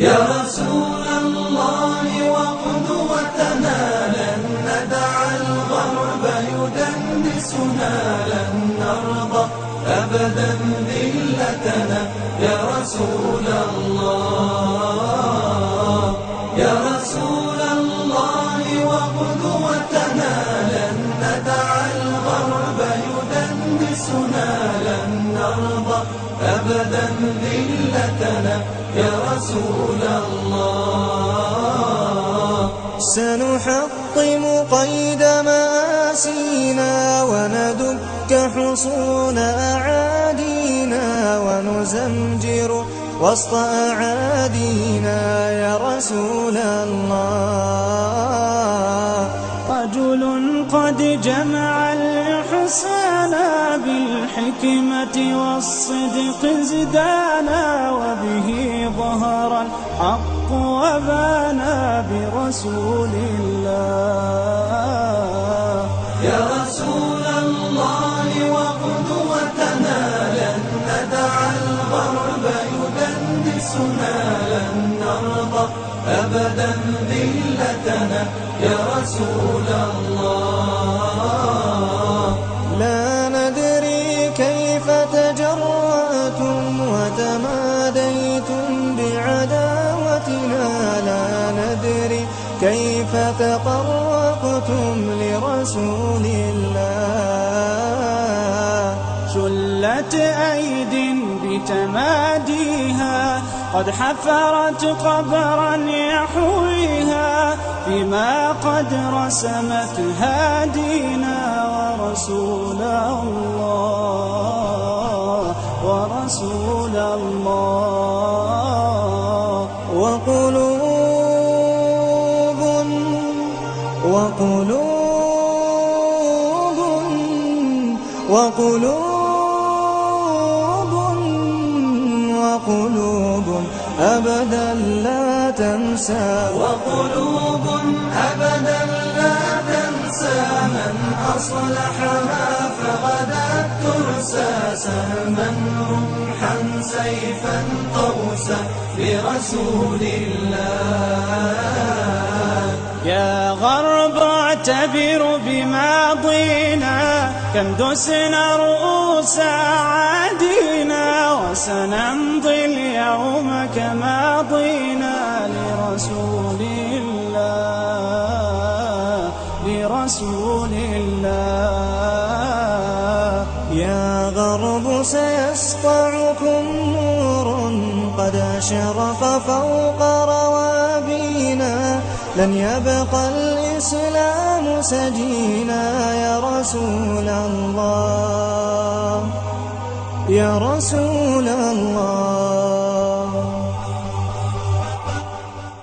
يا رسول الله وقدوتنا لن ندع الغرب يدنسنا، لن نرضى أبدا ذلتنا يا رسول الله. يا رسول الله وقدوتنا لن ندع الغرب يدنسنا، لن نرضى أبدا ذلتنا يا رسول الله. سنحطم قيد مآسينا وندك حصون أعادينا، ونزمجر وسط أعادينا يا رسول الله. رجل قد جمع الإحسان بالحكمة والصدق زدانا، وبه ظهر الحق وبانا برسول الله. يا رسول الله وقدوتنا لن ندع الغرب يدنسنا، لن نرضى أبدا ذلتنا يا رسول الله. لا ندري كيف تجرأتم وتماديتم بعداوتنا، لا ندري كيف تطرقتم لرسول الله. شلت أيد بتماديها قد حفرت قبرا يحويها، فيما قد رسمت هادينا ورسول الله، ورسول الله. وقلوب أبدا لا تنسى، وقلوب أبدا لا تنسى من أصلحها فغدت ترسى، سهما رمحا سيفا قوسا لرسول الله. يا غرب اعتبر بماضينا، كم دسنا رؤوس أعادينا، وسنمضي اليوم كماضينا لرسول الله، لرسول الله. يا غرب سيسطعكم نور قد أشرق فوق روابينا، لن يبقى الإسلام سجينا يا رسول الله، يا رسول الله.